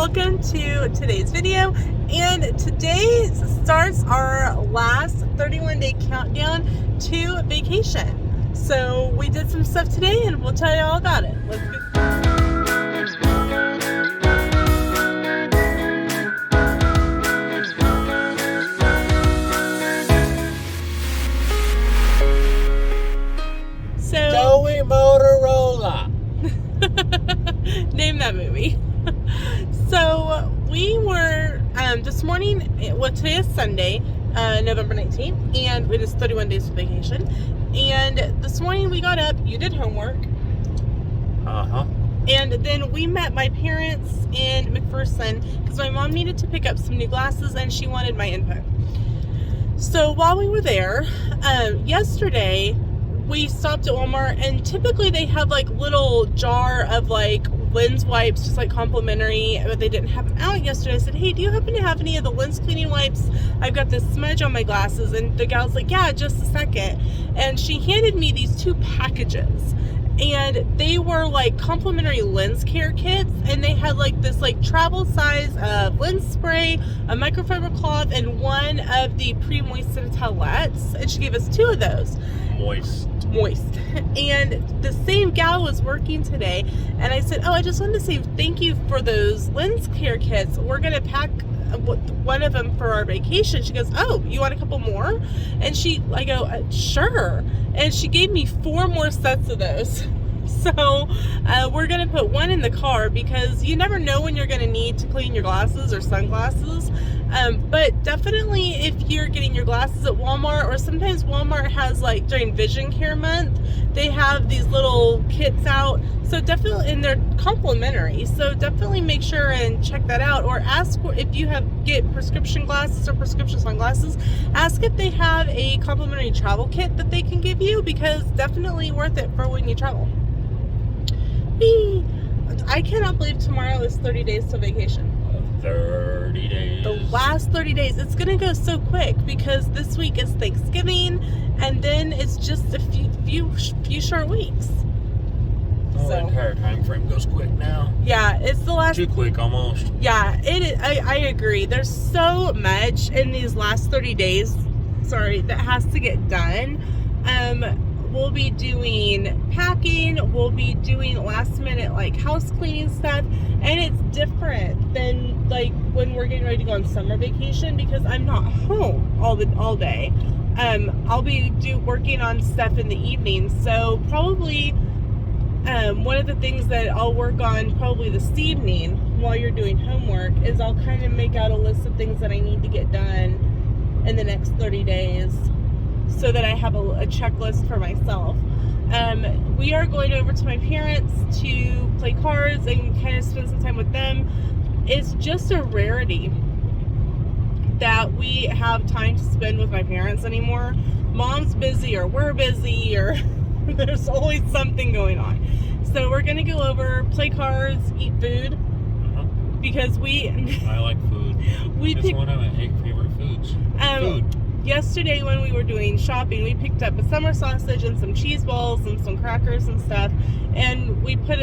welcome to today's video. And today starts our last 31-day countdown to vacation. So we did some stuff today and we'll tell you all about it. Let's get Joey Motorola. Name that movie. So we were this morning, well, today is Sunday, November 19th, and it is 31 days of vacation. And this morning we got up, you did homework. And then we met my parents in McPherson because my mom needed to pick up some new glasses and she wanted my input. So while we were there, yesterday we stopped at Walmart, and typically they have like little jar of like lens wipes, just like complimentary, but they didn't have them out yesterday. I said, hey, do you happen to have any of the lens cleaning wipes? I've got this smudge on my glasses. And the gal's like, yeah, just a second. And she handed me these two packages, and they were like complimentary lens care kits, and they had like this like travel size of lens spray, a microfiber cloth, and one of the pre-moistened towelettes, and she gave us two of those. Moist. And the same gal was working today, and I said, oh, I just wanted to say thank you for those lens care kits. We're gonna pack one of them for our vacation. She goes, oh, you want a couple more? And I go, sure. And she gave me 4 more sets of those. So we're gonna put one in the car because you never know when you're gonna need to clean your glasses or sunglasses. But definitely if you're getting your glasses at Walmart, or sometimes Walmart has, like during Vision Care Month, they have these little kits out. So definitely, and they're complimentary. So definitely make sure and check that out, or ask if you get prescription glasses or prescription sunglasses. Ask if they have a complimentary travel kit that they can give you, because definitely worth it for when you travel. I cannot believe tomorrow is 30 days till vacation. 30 days. The last 30 days. It's gonna go so quick because this week is Thanksgiving, and then it's just a few short weeks. Oh, the entire time frame goes quick now. Yeah, it's the last. Too quick, almost. Yeah, I agree. There's so much in these last 30 days. That has to get done. We'll be doing packing, we'll be doing last minute like house cleaning stuff, and it's different than like when we're getting ready to go on summer vacation, because I'm not home all day. I'll be working on stuff in the evening, so probably one of the things that I'll work on probably this evening while you're doing homework is I'll kind of make out a list of things that I need to get done in the next 30 days, so that I have a checklist for myself. We are going over to my parents to play cards and kind of spend some time with them. It's just a rarity that we have time to spend with my parents anymore. Mom's busy, or we're busy, or there's always something going on. So we're gonna go over, play cards, eat food, because I like food. It's one of my favorite foods. Food. Yesterday when we were doing shopping, we picked up a summer sausage and some cheese balls and some crackers and stuff, and we took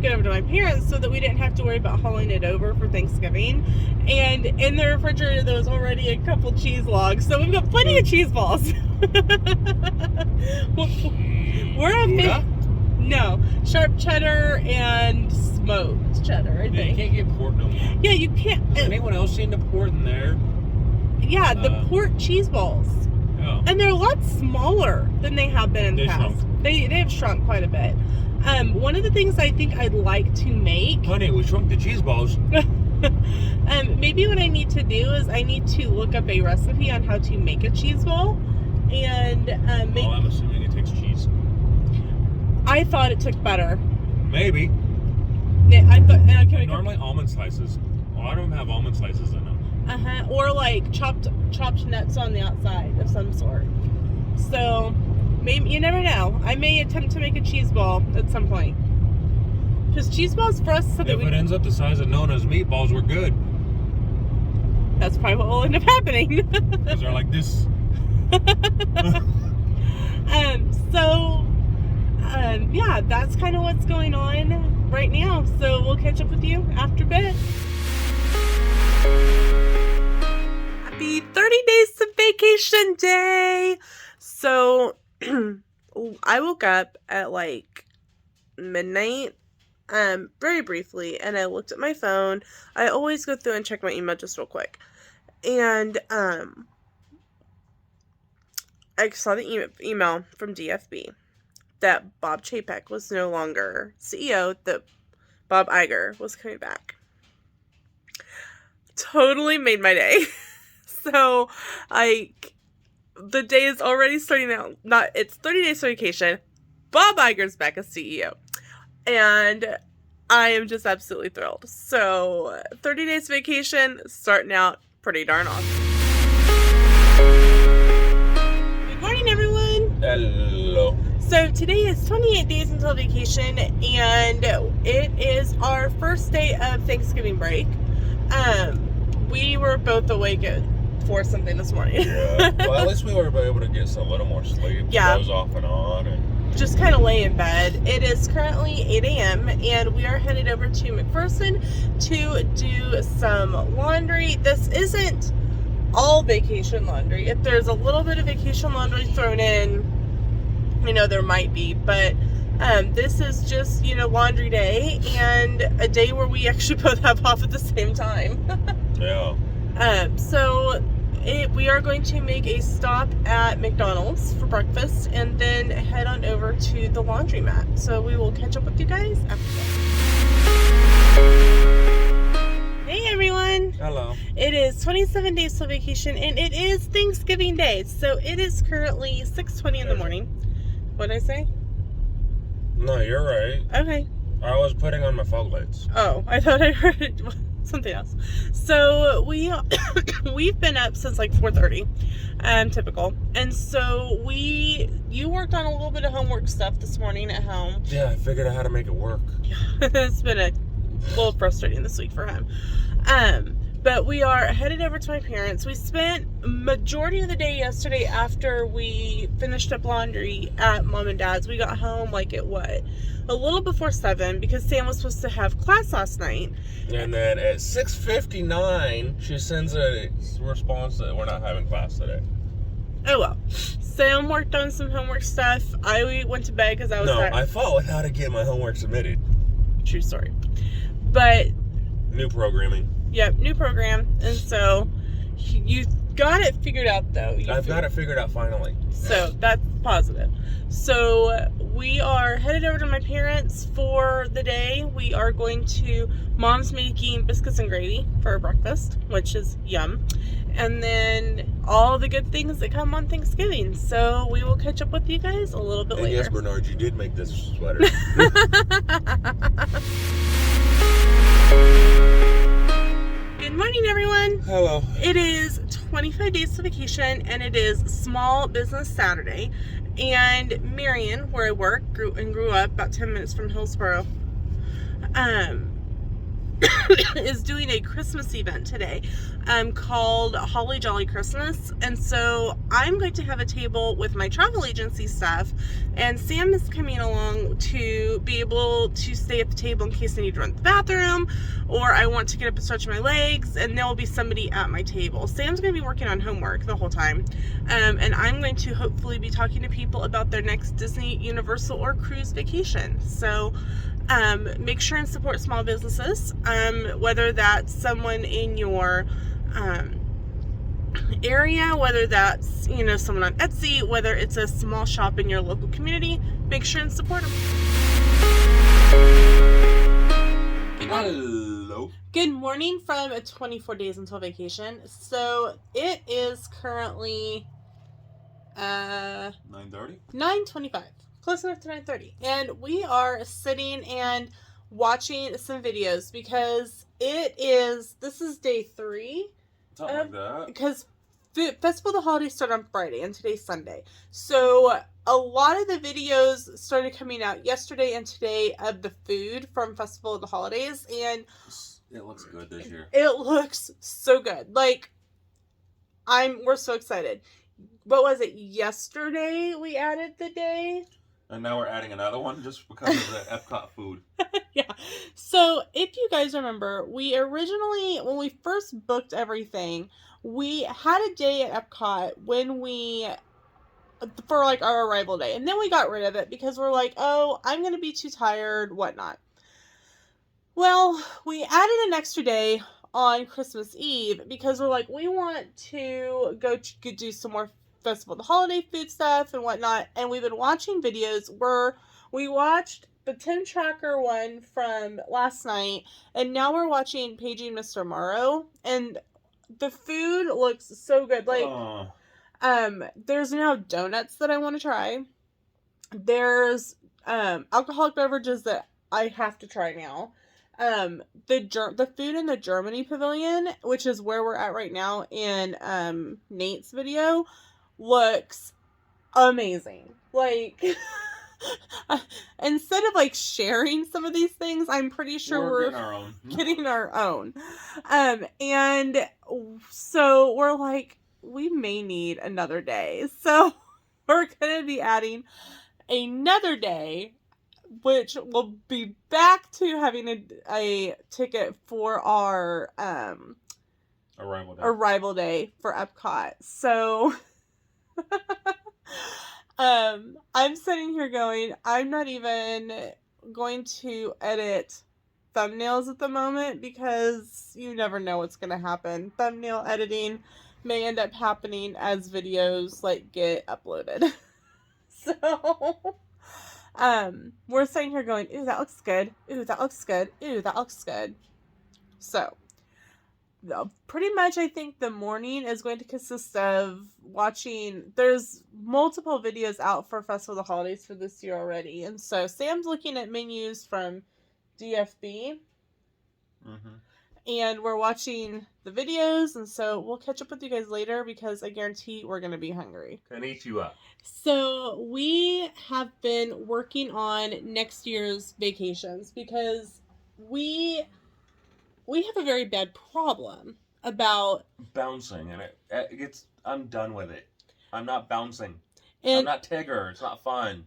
it over to my parents so that we didn't have to worry about hauling it over for Thanksgiving. And in the refrigerator there was already a couple cheese logs, so we've got plenty of cheese balls. We're on no, sharp cheddar and smoked cheddar, I think. You can't get pork no more. Yeah, you can't. Has anyone else seen the pork in there? Yeah, the pork cheese balls. Yeah. And they're a lot smaller than they have been in the past. Shrunk. They have shrunk quite a bit. One of the things I think I'd like to make... Honey, we shrunk the cheese balls. Maybe what I need to do is I need to look up a recipe on how to make a cheese ball. And make... Oh, I'm assuming it takes cheese. I thought it took butter. Maybe. I thought... Normally almond slices. A lot of them have almond slices in them. Or like chopped nuts on the outside of some sort. So maybe, you never know. I may attempt to make a cheese ball at some point. Because cheese balls for us, so that if it ends up the size of Nona's meatballs, we're good. That's probably what will end up happening. Because they're like this. Yeah, that's kind of what's going on right now. So we'll catch up with you after a bit. Happy 30 days to vacation day! So, I woke up at like midnight, very briefly, and I looked at my phone. I always go through and check my email just real quick. And, I saw the email from DFB that Bob Chapek was no longer CEO, that Bob Iger was coming back. Totally made my day. So, the day is already starting out. It's 30 days to vacation. Bob Iger's back as CEO. And I am just absolutely thrilled. So, 30 days vacation, starting out pretty darn awesome. Good morning, everyone. Hello. So, today is 28 days until vacation, and it is our first day of Thanksgiving break. We were both awake at 4 something this morning. Yeah. Well, at least we were able to get a little more sleep. Yeah. Goes off and on. And just kind of lay in bed. It is currently 8 a.m. and we are headed over to McPherson to do some laundry. This isn't all vacation laundry. If there's a little bit of vacation laundry thrown in, there might be, but this is just, laundry day, and a day where we actually both have off at the same time. yeah. So we are going to make a stop at McDonald's for breakfast and then head on over to the laundromat. So we will catch up with you guys after that. Hey everyone! Hello. It is 27 days till vacation and it is Thanksgiving Day. So it is currently 6:20 in the morning. What did I say? No, you're right. Okay. I was putting on my fog lights. Oh, I thought I heard it. Something else. So we've been up since like 4:30, typical. And so you worked on a little bit of homework stuff this morning at home. Yeah, I figured out how to make it work. Yeah, it's been a little frustrating this week for him. But we are headed over to my parents. We spent majority of the day yesterday after we finished up laundry at Mom and Dad's. We got home like at what? A little before 7 because Sam was supposed to have class last night. And then at 6:59, she sends a response that we're not having class today. Oh well. Sam worked on some homework stuff. I went to bed because I was I fought with how to get my homework submitted. True story. But New programming. Yep, new program. And so you got it figured out though. I've got it figured out finally. So that's positive. So we are headed over to my parents for the day. We are going to, Mom's making biscuits and gravy for breakfast, which is yum. And then all the good things that come on Thanksgiving. So we will catch up with you guys a little bit later. Yes, Bernard, you did make this sweater. Good morning, everyone. Hello. It is 25 days to vacation, and it is Small Business Saturday. And Marion, where I work, grew up about 10 minutes from Hillsboro, is doing a Christmas event today called Holly Jolly Christmas. And so I'm going to have a table with my travel agency staff, and Sam is coming along to be able to stay at the table in case I need to run to the bathroom or I want to get up and stretch my legs, and there will be somebody at my table. Sam's going to be working on homework the whole time, and I'm going to hopefully be talking to people about their next Disney, Universal, or cruise vacation. So make sure and support small businesses, whether that's someone in your area, whether that's someone on Etsy, whether it's a small shop in your local community. Make sure and support them. Hello. Good morning from 24 days until vacation. So it is currently 9:30. 9:25. Close enough to 9:30. And we are sitting and watching some videos because this is day 3. Something like that. Because Festival of the Holidays started on Friday and today's Sunday. So a lot of the videos started coming out yesterday and today of the food from Festival of the Holidays, and it looks good this year. It looks so good. Like, we're so excited. What was it? Yesterday we added the day. And now we're adding another one just because of the Epcot food. Yeah. So if you guys remember, we originally, when we first booked everything, we had a day at Epcot for like our arrival day. And then we got rid of it because we're like, oh, I'm going to be too tired, whatnot. Well, we added an extra day on Christmas Eve because we're like, we want to go do some more Festival of the Holiday food stuff and whatnot. And we've been watching videos where we watched the Tim Tracker one from last night, and now we're watching Paging Mr. Morrow, and the food looks so good. Like, there's now donuts that I want to try. There's alcoholic beverages that I have to try now. The food in the Germany pavilion, which is where we're at right now in Nate's video, looks amazing. Like, instead of like sharing some of these things, I'm pretty sure we're getting our own. And so we're like, we may need another day. So we're gonna be adding another day, which will be back to having a ticket for our arrival day for Epcot. So I'm sitting here going, I'm not even going to edit thumbnails at the moment because you never know what's going to happen. Thumbnail editing may end up happening as videos like get uploaded. So we're sitting here going, ooh, that looks good. Ooh, that looks good. Ooh, that looks good. So pretty much I think the morning is going to consist of watching, there's multiple videos out for Festival of the Holidays for this year already. And so Sam's looking at menus from DFB. Mm-hmm. And we're watching the videos, and so we'll catch up with you guys later because I guarantee we're going to be hungry. Can eat you up. So we have been working on next year's vacations because we have a very bad problem about bouncing, and I'm done with it. I'm not bouncing. I'm not Tigger. It's not fun.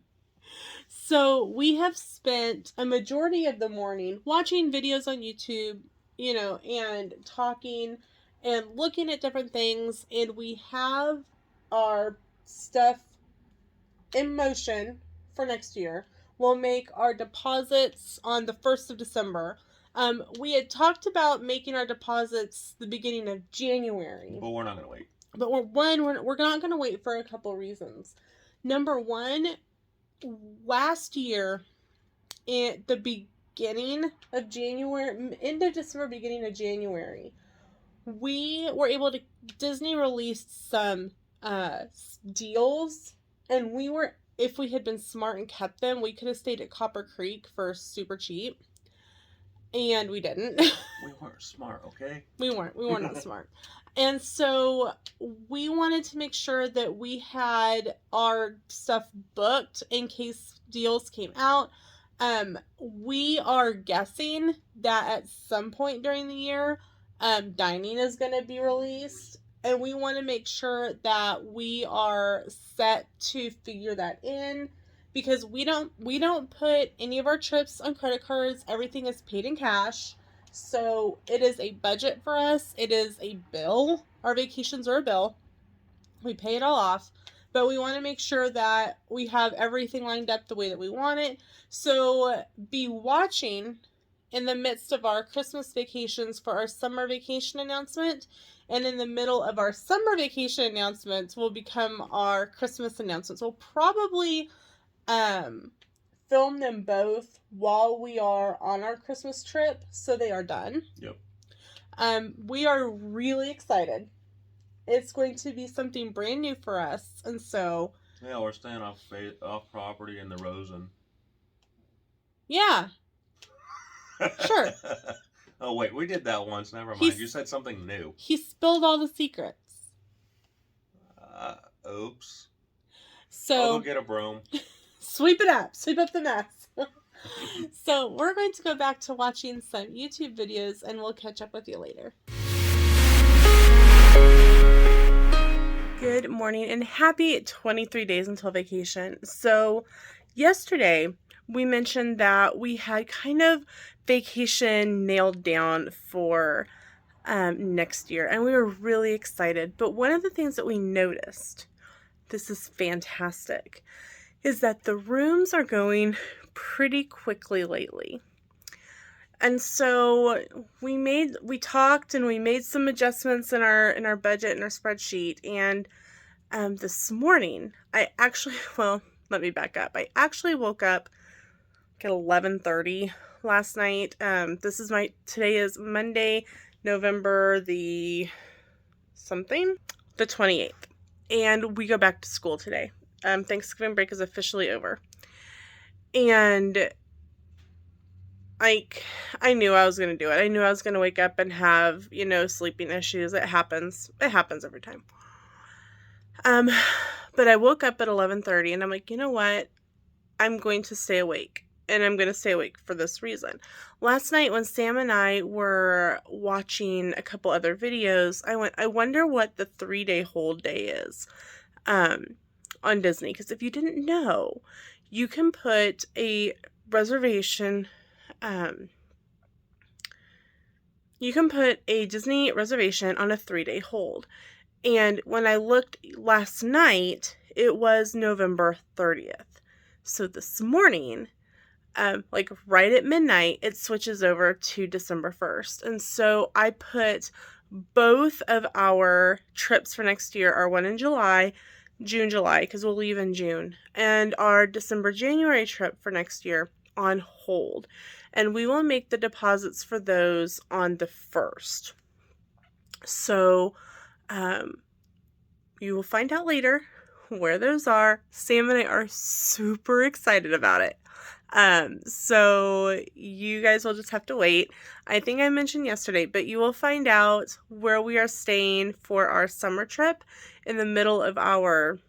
So we have spent a majority of the morning watching videos on YouTube, and talking and looking at different things, and we have our stuff in motion for next year. We'll make our deposits on the 1st of December. We had talked about making our deposits the beginning of January. But we're not going to wait. But we're not going to wait for a couple reasons. Number one, last year, at the beginning of January, end of December, beginning of January, we were able to, Disney released some deals, and if we had been smart and kept them, we could have stayed at Copper Creek for super cheap. And we didn't. We weren't smart, okay? We weren't not smart. And so we wanted to make sure that we had our stuff booked in case deals came out. We are guessing that at some point during the year, dining is going to be released. And we want to make sure that we are set to figure that in. Because we don't put any of our trips on credit cards. Everything is paid in cash. So it is a budget for us. It is a bill. Our vacations are a bill. We pay it all off. But we want to make sure that we have everything lined up the way that we want it. So be watching in the midst of our Christmas vacations for our summer vacation announcement. And in the middle of our summer vacation announcements will become our Christmas announcements. We'll probably film them both while we are on our Christmas trip, so they are done. Yep. We are really excited. It's going to be something brand new for us, and so yeah, we're staying off property in the Rosen. Yeah. Sure. Oh wait, we did that once. Never mind. You said something new. He spilled all the secrets. Oops. So I'll go get a broom. Sweep it up. Sweep up the mess. So we're going to go back to watching some YouTube videos, and we'll catch up with you later. Good morning and happy 23 days until vacation. So yesterday we mentioned that we had kind of vacation nailed down for next year, and we were really excited. But one of the things that we noticed, this is fantastic, is that the rooms are going pretty quickly lately. And so we talked and we made some adjustments in our budget and our spreadsheet. And this morning, let me back up. I actually woke up at 11:30 last night. Today is Monday, November the 28th. And we go back to school today. Thanksgiving break is officially over. And I knew I was going to do it. I knew I was going to wake up and have, sleeping issues. It happens. It happens every time. But I woke up at 11:30 and I'm like, you know what? I'm going to stay awake. And I'm going to stay awake for this reason. Last night when Sam and I were watching a couple other videos, I wonder what the 3-day hold day is on Disney. Because if you didn't know, you can put a reservation, you can put a Disney reservation on a 3-day hold. And when I looked last night, it was November 30th. So this morning, right at midnight, it switches over to December 1st. And so I put both of our trips for next year, our one in July, June-July, because we'll leave in June, and our December-January trip for next year on hold. And we will make the deposits for those on the 1st. So, you will find out later where those are. Sam and I are super excited about it. So you guys will just have to wait. I think I mentioned yesterday, but you will find out where we are staying for our summer trip in the middle of our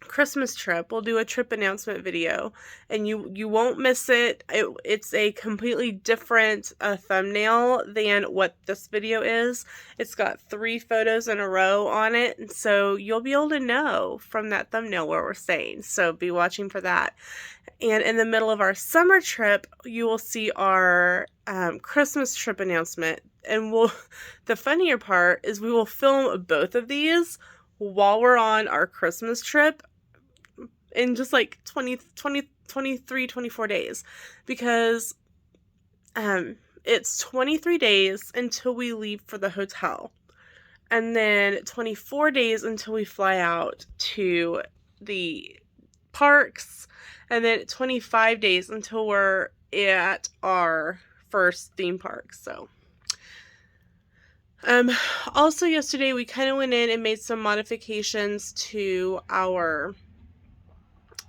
Christmas trip. We'll do a trip announcement video, and you won't miss it. It's a completely different thumbnail than what this video is. It's got 3 photos in a row on it, and so you'll be able to know from that thumbnail where we're staying. So be watching for that. And in the middle of our summer trip, you will see our Christmas trip announcement. And the funnier part is we will film both of these while we're on our Christmas trip in just 23, 24 days. Because it's 23 days until we leave for the hotel. And then 24 days until we fly out to the parks. And then 25 days until we're at our first theme park. So, also yesterday we kind of went in and made some modifications to our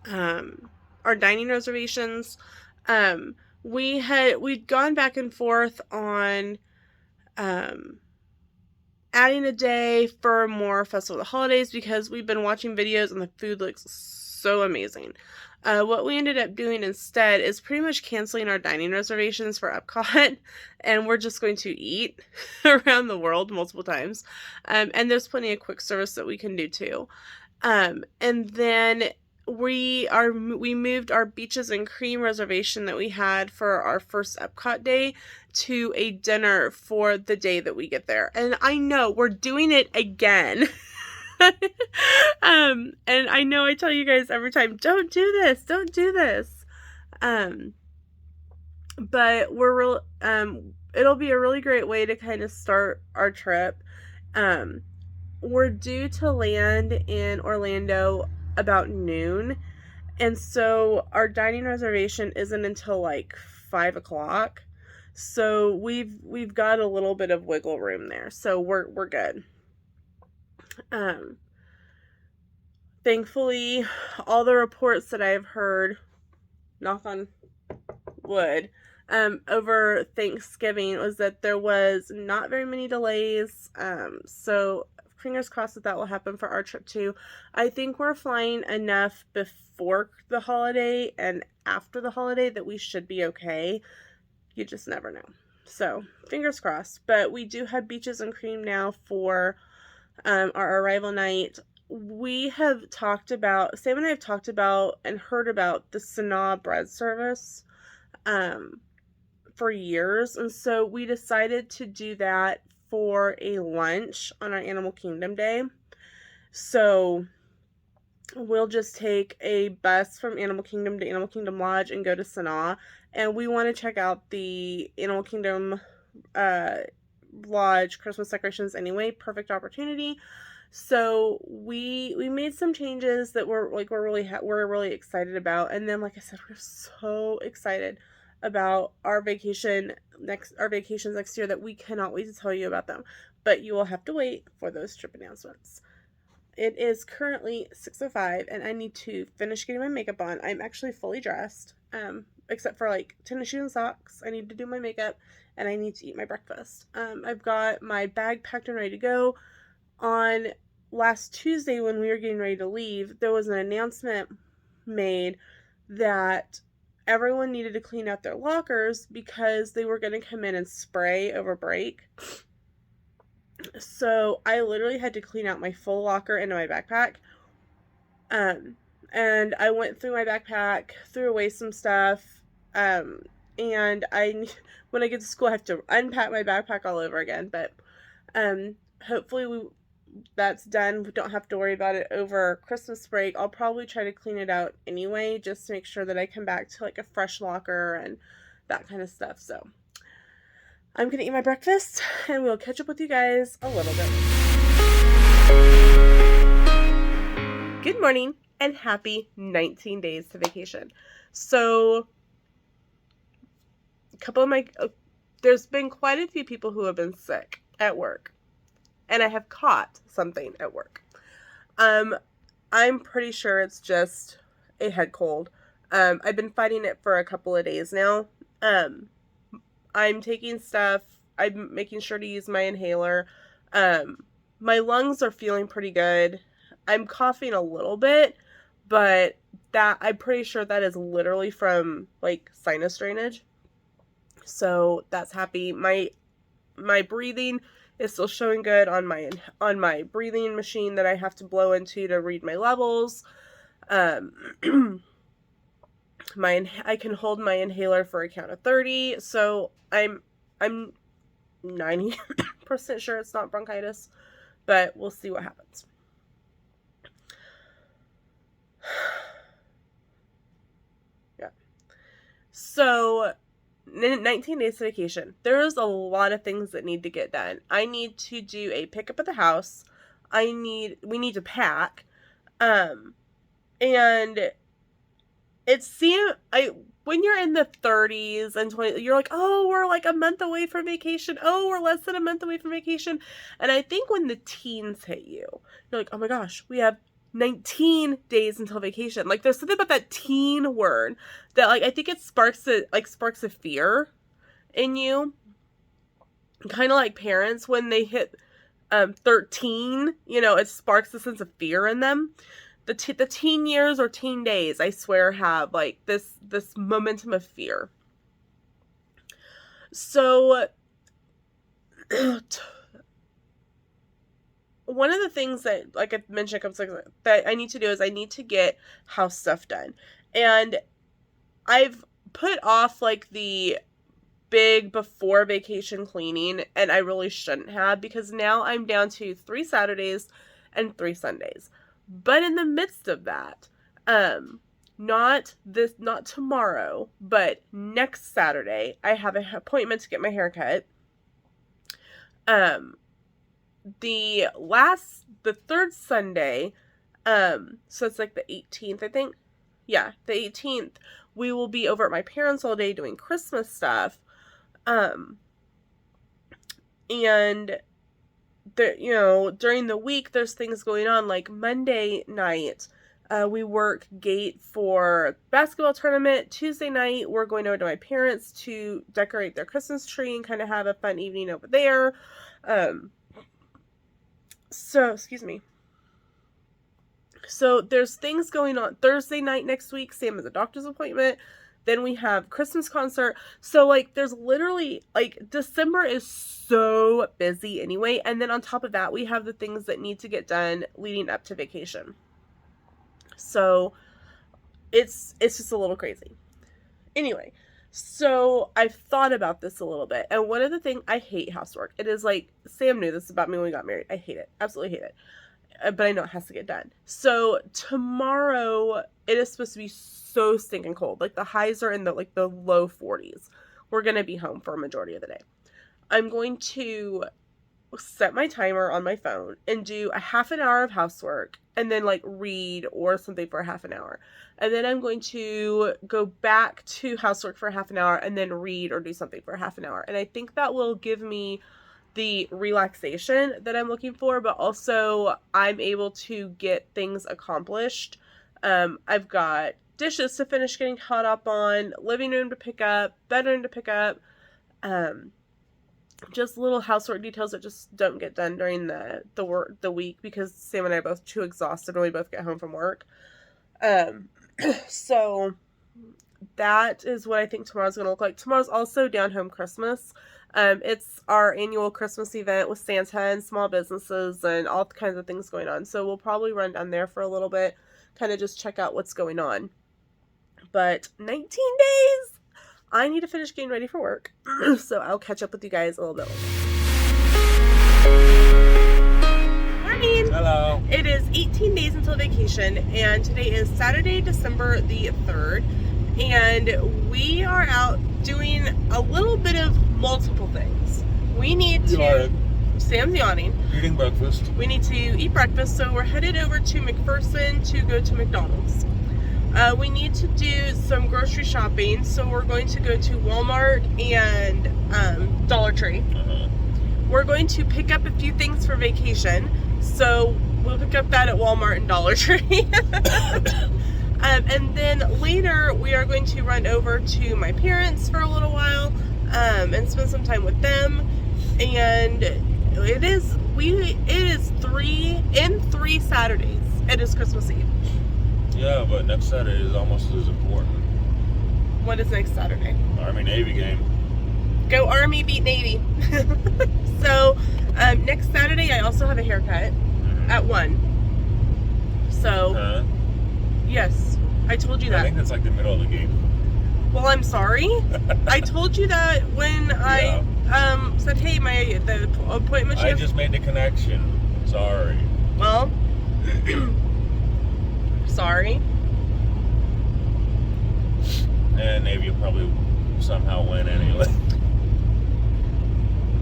dining reservations. We'd gone back and forth on, adding a day for more Festival of the Holidays because we've been watching videos and the food looks so amazing. What we ended up doing instead is pretty much canceling our dining reservations for Epcot, and we're just going to eat around the world multiple times. And there's plenty of quick service that we can do too. And then we moved our Beaches and Cream reservation that we had for our first Epcot day to a dinner for the day that we get there. And I know we're doing it again. And I know I tell you guys every time, don't do this. But it'll be a really great way to kind of start our trip. We're due to land in Orlando about noon. And so our dining reservation isn't until 5 o'clock. So we've got a little bit of wiggle room there. So we're good. Thankfully, all the reports that I've heard, knock on wood, over Thanksgiving was that there was not very many delays. So fingers crossed that will happen for our trip too. I think we're flying enough before the holiday and after the holiday that we should be okay. You just never know. So fingers crossed. But we do have Beaches and Cream now for our arrival night. we have talked about, Sam and I have talked about and heard about the Sanaa bread service for years. And so we decided to do that for a lunch on our Animal Kingdom Day. So we'll just take a bus from Animal Kingdom to Animal Kingdom Lodge and go to Sanaa. And we want to check out the Animal Kingdom Lodge Christmas decorations anyway. Perfect opportunity. So we made some changes that we're really excited about. And then, like I said, we're so excited about our vacations next year that we cannot wait to tell you about them. But you will have to wait for those trip announcements. It is currently 6:05 and I need to finish getting my makeup on. I'm actually fully dressed, except for like tennis shoes and socks. I need to do my makeup and I need to eat my breakfast. I've got my bag packed and ready to go. On last Tuesday when we were getting ready to leave, there was an announcement made that everyone needed to clean out their lockers because they were going to come in and spray over break. So I literally had to clean out my full locker into my backpack. And I went through my backpack, threw away some stuff. And when I get to school, I have to unpack my backpack all over again. But hopefully that's done. We don't have to worry about it over Christmas break. I'll probably try to clean it out anyway, just to make sure that I come back to like a fresh locker and that kind of stuff. So I'm gonna eat my breakfast and we'll catch up with you guys a little bit. Good morning and happy 19 days to vacation. So there's been quite a few people who have been sick at work. And I have caught something at work. I'm pretty sure it's just a head cold. I've been fighting it for a couple of days now. I'm taking stuff. I'm making sure to use my inhaler. My lungs are feeling pretty good. I'm coughing a little bit, but I'm pretty sure that is literally from like sinus drainage. So that's happy. My breathing is still showing good on my breathing machine that I have to blow into to read my levels. I can hold my inhaler for a count of 30, so I'm 90% sure it's not bronchitis, but we'll see what happens. Yeah. So 19 days to vacation. There's a lot of things that need to get done. I need to do a pickup at the house. We need to pack. And when you're in the 30s and 20s, you're like, oh, we're like a month away from vacation. Oh, we're less than a month away from vacation. And I think when the teens hit you, you're like, oh my gosh, we have 19 days until vacation. Like there's something about that teen word that like I think it sparks a fear in you. Kind of like parents when they hit 13, it sparks a sense of fear in them. The teen years or teen days, I swear, have like this momentum of fear. So one of the things that, like I mentioned, that I need to do is I need to get house stuff done. And I've put off like the big before vacation cleaning, and I really shouldn't have, because now I'm down to 3 Saturdays and 3 Sundays. But in the midst of that, not tomorrow, but next Saturday, I have an appointment to get my hair cut. The third Sunday, so it's like the 18th, I think. Yeah, the 18th, we will be over at my parents' all day doing Christmas stuff. And during the week, there's things going on, like Monday night, we work gate for basketball tournament. Tuesday night, we're going over to my parents to decorate their Christmas tree and kind of have a fun evening over there. Excuse me. So there's things going on. Thursday night next week, Sam has a doctor's appointment. Then we have Christmas concert. So, like, there's literally, like, December is so busy anyway. And then on top of that, we have the things that need to get done leading up to vacation. So, it's just a little crazy. Anyway, so I've thought about this a little bit. And one of the things, I hate housework. It is like, Sam knew this about me when we got married. I hate it. Absolutely hate it. But I know it has to get done. So tomorrow, it is supposed to be so stinking cold. Like, the highs are in the low 40s. We're going to be home for a majority of the day. I'm going to set my timer on my phone and do a half an hour of housework and then, like, read or something for a half an hour. And then I'm going to go back to housework for a half an hour and then read or do something for a half an hour. And I think that will give me the relaxation that I'm looking for, but also I'm able to get things accomplished. I've got dishes to finish getting caught up on, living room to pick up, bedroom to pick up, just little housework details that just don't get done during the week because Sam and I are both too exhausted when we both get home from work. So that is what I think tomorrow's going to look like. Tomorrow's also Down Home Christmas. It's our annual Christmas event with Santa and small businesses and all kinds of things going on. So we'll probably run down there for a little bit, kind of just check out what's going on. But 19 days! I need to finish getting ready for work. So I'll catch up with you guys a little bit later. Morning! Hello! It is 18 days until vacation, and today is Saturday, December the 3rd. And we are out doing a little bit of multiple things. We need to... Sam's yawning. Eating breakfast. We need to eat breakfast, so we're headed over to McPherson to go to McDonald's. We need to do some grocery shopping, so we're going to go to Walmart and Dollar Tree. We're going to pick up a few things for vacation, so we'll pick up that at Walmart and Dollar Tree. And then later, we are going to run over to my parents for a little while and spend some time with them. And it is 3 Saturdays. It is Christmas Eve. Yeah, but next Saturday is almost as important. What is next Saturday? Army-Navy game. Go Army, beat Navy. So, next Saturday, I also have a haircut at 1. So, yes, I told you that. I think that's like the middle of the game. Well, I'm sorry. I told you that when I said, hey, the appointment. I just made the connection. Sorry. Well, sorry. And Navy will probably somehow win anyway.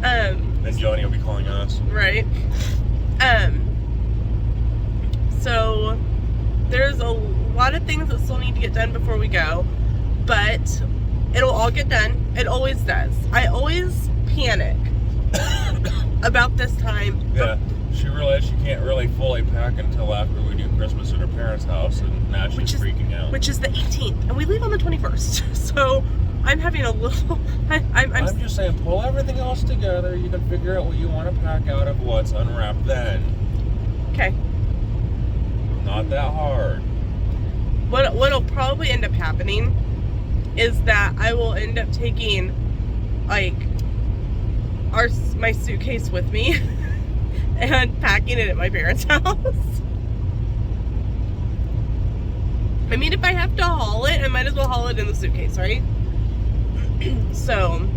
Then Johnny will be calling us. Right. So there's a lot of things that still need to get done before we go, but it'll all get done. It always does. I always panic about this time. Yeah. She realized she can't really fully pack until after we do Christmas at her parents' house, and now she's freaking out. Which is the 18th, and we leave on the 21st. So I'm having a little... I'm just saying, pull everything else together. You can figure out what you want to pack out of what's unwrapped then. Okay. Not that hard. What'll probably end up happening is that I will end up taking, like, my suitcase with me and packing it at my parents' house. I mean, if I have to haul it, I might as well haul it in the suitcase, right? So,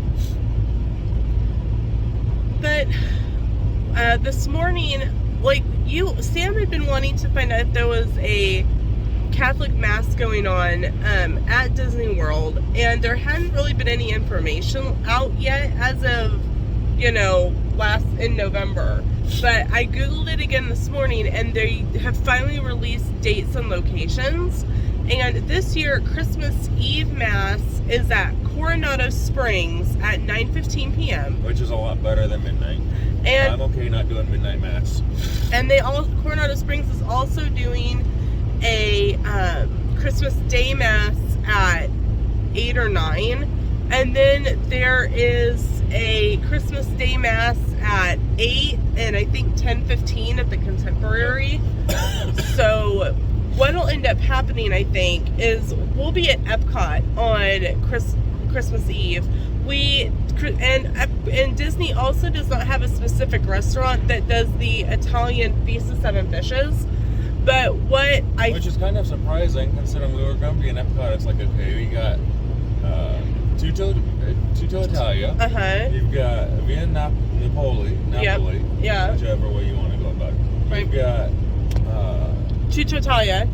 but this morning, like, Sam had been wanting to find out if there was a Catholic Mass going on at Disney World, and there hadn't really been any information out yet as of, in November. But I Googled it again this morning, and they have finally released dates and locations. And this year, Christmas Eve Mass is at Coronado Springs at 9:15 p.m. Which is a lot better than midnight. And I'm okay not doing midnight Mass. And Coronado Springs is also doing a Christmas Day Mass at 8 or 9. And then there is a Christmas Day Mass at 8 and I think 10:15 at the Contemporary. So what'll end up happening, I think, is we'll be at Epcot on Christmas Eve. And Disney also does not have a specific restaurant that does the Italian Feast of Seven Fishes. But which is kind of surprising, considering we were going to be in Epcot. It's like, okay, we got Tutto Italia. You've got Via Napoli. Yep. Yeah. Whichever way you want to go about it. Right. You've got Tutto Italia.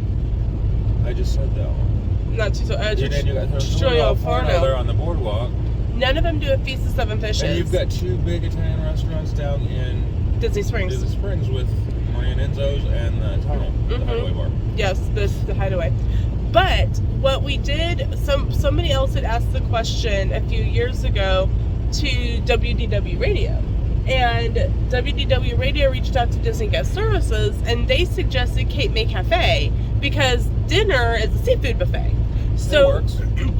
I just said that one. Not Tutto. And then you got Tortellino Forno there on the boardwalk. None of them do a Feast of Seven Fishes. And you've got 2 big Italian restaurants down in Disney Springs. With Maria and Enzo's and the Tunnel, the Hideaway Bar. Yes, the Hideaway. But what we did, somebody else had asked the question a few years ago to WDW Radio. And WDW Radio reached out to Disney Guest Services, and they suggested Cape May Cafe because dinner is a seafood buffet. So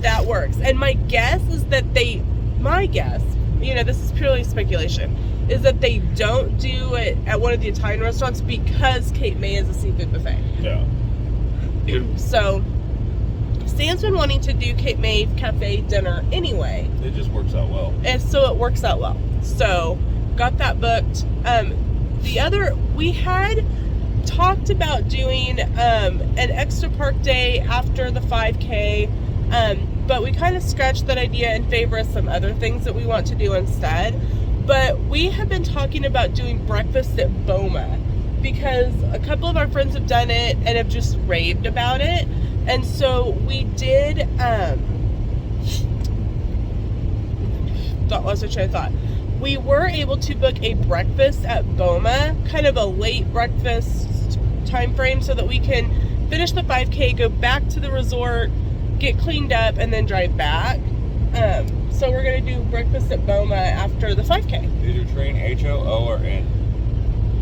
that works. And my guess is that this is purely speculation, is that they don't do it at one of the Italian restaurants because Cape May is a seafood buffet. Yeah. So Sam's been wanting to do Cape May Cafe dinner anyway. It just works out well. And so it works out well. So got that booked. We had talked about doing an extra park day after the 5K, but we kind of scratched that idea in favor of some other things that we want to do instead. But we have been talking about doing breakfast at Boma because a couple of our friends have done it and have just raved about it. And so we did lost my train of thought. We were able to book a breakfast at Boma, kind of a late breakfast time frame, so that we can finish the 5K, go back to the resort, get cleaned up, and then drive back. So we're going to do breakfast at Boma after the 5K. Did you train HO, or N?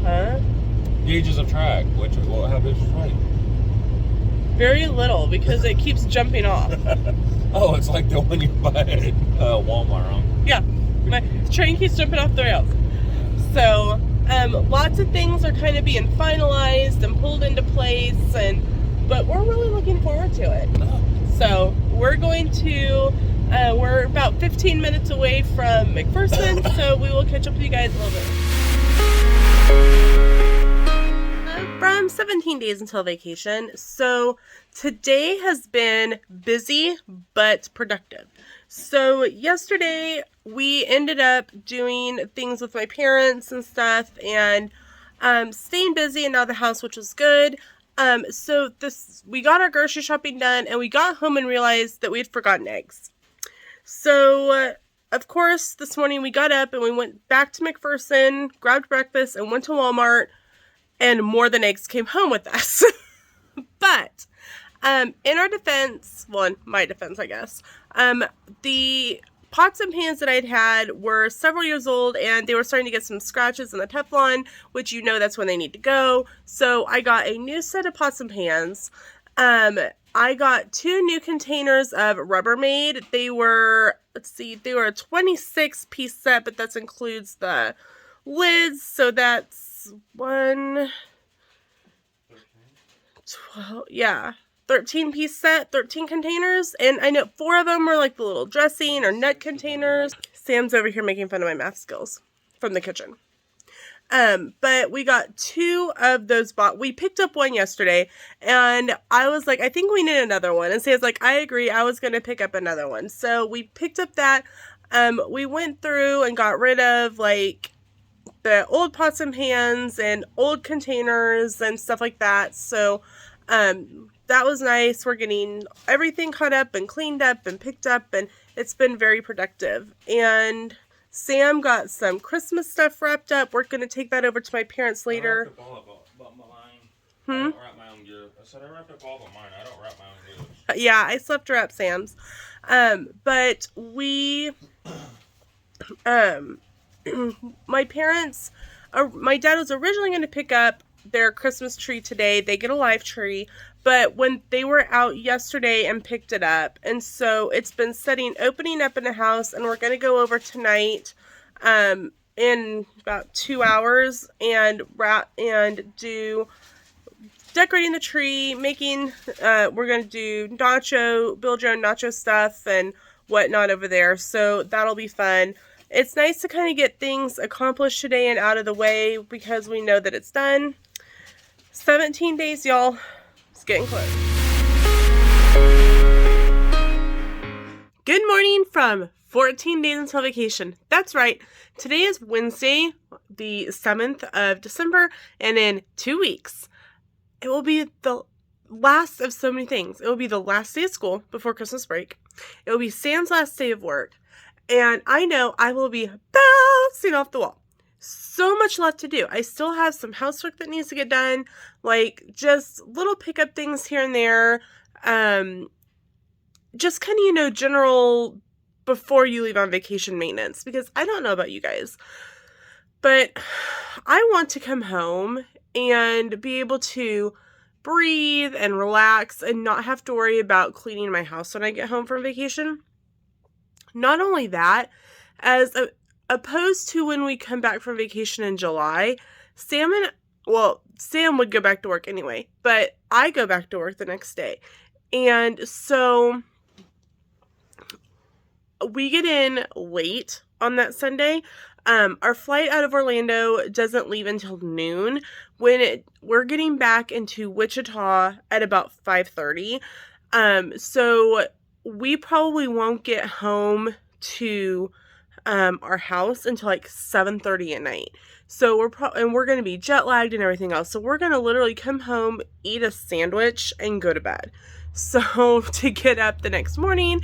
Huh? Gauges of track. How big is your train? Very little, because it keeps jumping off. Oh, it's like the one you buy at Walmart, huh? Yeah. My train keeps jumping off the rails. So, lots of things are kind of being finalized and pulled into place, but we're really looking forward to it. So, we're going to, we're about 15 minutes away from McPherson, so we will catch up with you guys a little bit. From 17 days until vacation. So, today has been busy but productive. So yesterday we ended up doing things with my parents and stuff, and staying busy and out of the house, which was good. So we got our grocery shopping done, and we got home and realized that we had forgotten eggs. So of course this morning we got up and we went back to McPherson, grabbed breakfast, and went to Walmart, and more than eggs came home with us. But in our defense, well, in my defense, I guess, the pots and pans that I'd had were several years old, and they were starting to get some scratches in the Teflon, which that's when they need to go. So I got a new set of pots and pans. I got 2 new containers of Rubbermaid. They were a 26-piece set, but that includes the lids, so that's 12, 13-piece set, 13 containers, and I know 4 of them were like the little dressing or nut containers. Sam's over here making fun of my math skills from the kitchen. But we got 2 of those we picked up one yesterday, and I was like, I think we need another one. And Sam's like, I agree, I was going to pick up another one. So we picked up that. We went through and got rid of like the old pots and pans and old containers and stuff like that. So, that was nice. We're getting everything caught up and cleaned up and picked up, and it's been very productive. And Sam got some Christmas stuff wrapped up. We're going to take that over to my parents later. I wrapped up all of mine. I don't wrap my own gear. I said I wrapped up all of mine. I don't wrap my own gear. Yeah, I slept wrap Sam's. But we, my parents, my dad was originally going to pick up their Christmas tree today. They get a live tree, but when they were out yesterday and picked it up, and so it's been opening up in the house, and we're going to go over tonight in about 2 hours and do decorating the tree, making, we're going to do build your own nacho stuff and whatnot over there. So that'll be fun. It's nice to kind of get things accomplished today and out of the way because we know that it's done. 17 days, y'all. It's getting close. Good morning from 14 days until vacation. That's right. Today is Wednesday, the 7th of December, and in 2 weeks, it will be the last of so many things. It will be the last day of school before Christmas break. It will be Sam's last day of work. And I know I will be bouncing off the wall. So much left to do. I still have some housework that needs to get done. Like, just little pickup things here and there. Just kind of, general before you leave on vacation maintenance. Because I don't know about you guys, but I want to come home and be able to breathe and relax and not have to worry about cleaning my house when I get home from vacation. Not only that, as opposed to when we come back from vacation in July, Sam would go back to work anyway, but I go back to work the next day. And so we get in late on that Sunday. Our flight out of Orlando doesn't leave until noon. We're getting back into Wichita at about 5:30. So we probably won't get home to our house until like 7:30 at night. So we're going to be jet lagged and everything else. So we're going to literally come home, eat a sandwich, and go to bed. So to get up the next morning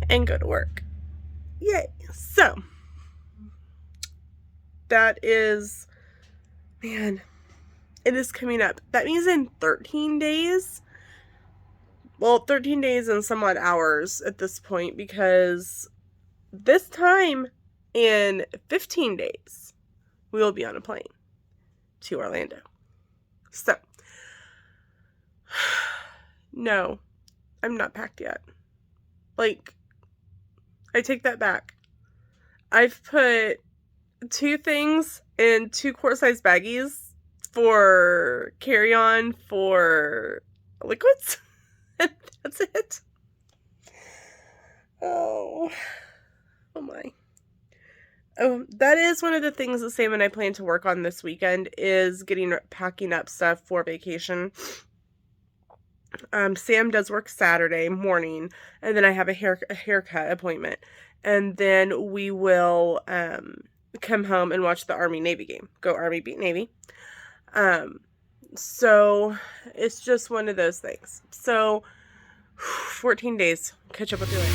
and go to work. Yay. So that is, man, it is coming up. That means in 13 days, 13 days and some odd hours at this point, because this time in 15 days, we will be on a plane to Orlando. So, no, I'm not packed yet. Like, I take that back. I've put 2 things in 2 quart-sized baggies for carry-on for liquids. And that's it. Oh my. Oh, that is one of the things that Sam and I plan to work on this weekend, is packing up stuff for vacation. Sam does work Saturday morning, and then I have a haircut appointment. And then we will come home and watch the Army-Navy game. Go Army, beat Navy. So it's just one of those things. So 14 days. Catch up with you later.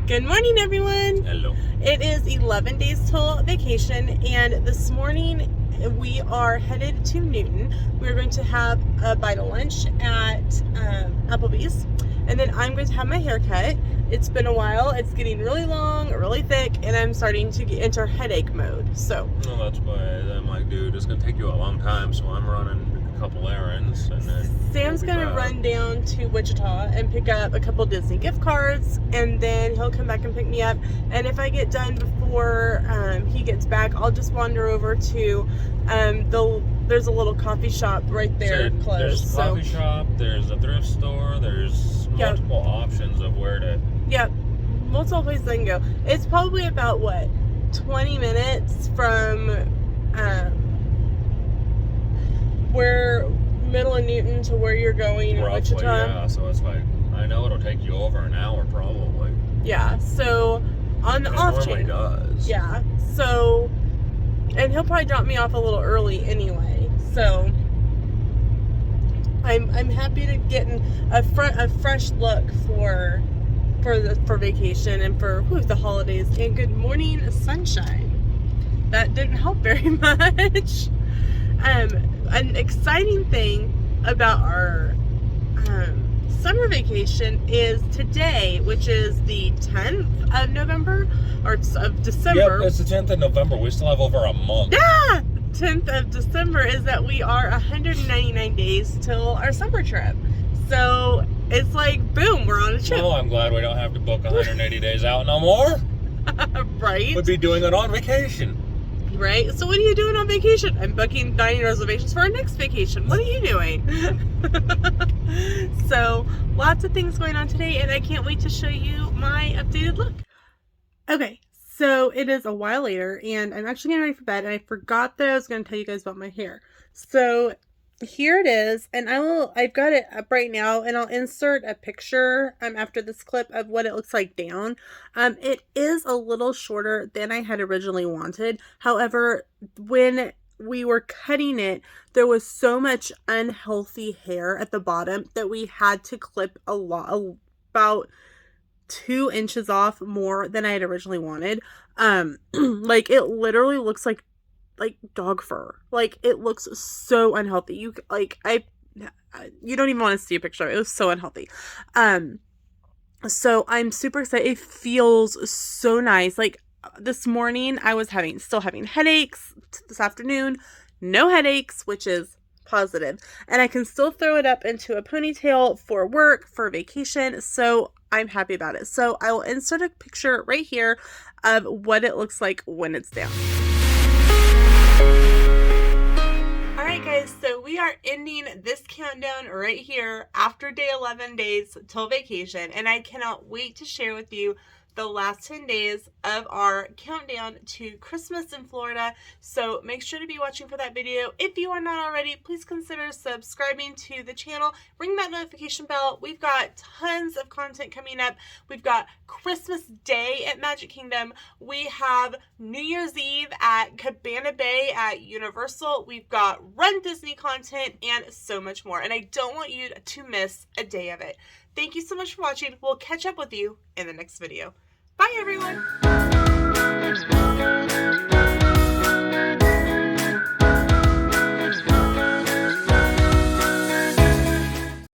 Good morning, everyone. Hello. It is 11 days till vacation, and this morning we are headed to Newton. We're going to have a bite of lunch at Applebee's, and then I'm going to have my hair cut. It's been a while. It's getting really long, really thick, and I'm starting to get into headache mode. So. Well, that's why I'm like, dude, it's gonna take you a long time. So I'm running a couple errands, and then Sam's gonna run down to Wichita and pick up a couple Disney gift cards, and then he'll come back and pick me up. And if I get done before he gets back, I'll just wander over to there's a little coffee shop right there close. There's a coffee shop. There's a thrift store. There's multiple options of where to. Yep, multiple places I can go. It's probably about 20 minutes from where middle of Newton to where you're going in Wichita. Yeah, so it's like, I know it'll take you over an hour probably. Yeah, so on the off chance. It normally does. Yeah, so, and he'll probably drop me off a little early anyway. So I'm happy to get a fresh look for vacation and for the holidays. And good morning, sunshine. That didn't help very much. An exciting thing about our summer vacation is today, which is the 10th of November, or of December. Yep, it's the 10th of November. We still have over a month. Yeah! 10th of December is that we are 199 days till our summer trip. So it's like, boom, we're on a trip. Oh, I'm glad we don't have to book 180 days out no more. Right? We'd be doing it on vacation. right? So what are you doing on vacation? I'm booking dining reservations for our next vacation. What are you doing? So lots of things going on today, and I can't wait to show you my updated look. Okay, so it is a while later, and I'm actually getting ready for bed, and I forgot that I was going to tell you guys about my hair. So here it is, and I've got it up right now, and I'll insert a picture after this clip of what it looks like down. It is a little shorter than I had originally wanted. However, when we were cutting it, there was so much unhealthy hair at the bottom that we had to clip about 2 inches off more than I had originally wanted. Like, it literally looks like dog fur. Like, it looks so unhealthy. You don't even want to see a picture of it. It was so unhealthy. So I'm super excited. It feels so nice. Like, this morning I was still having headaches. This afternoon, no headaches, which is positive. And I can still throw it up into a ponytail for work, for vacation. So I'm happy about it. So I will insert a picture right here of what it looks like when it's down. Alright guys, so we are ending this countdown right here after day 11 days till vacation, and I cannot wait to share with you the last 10 days of our countdown to Christmas in Florida. So make sure to be watching for that video. If you are not already, please consider subscribing to the channel. Ring that notification bell. We've got tons of content coming up. We've got Christmas Day at Magic Kingdom. We have New Year's Eve at Cabana Bay at Universal. We've got Run Disney content and so much more. And I don't want you to miss a day of it. Thank you so much for watching. We'll catch up with you in the next video. Bye, everyone.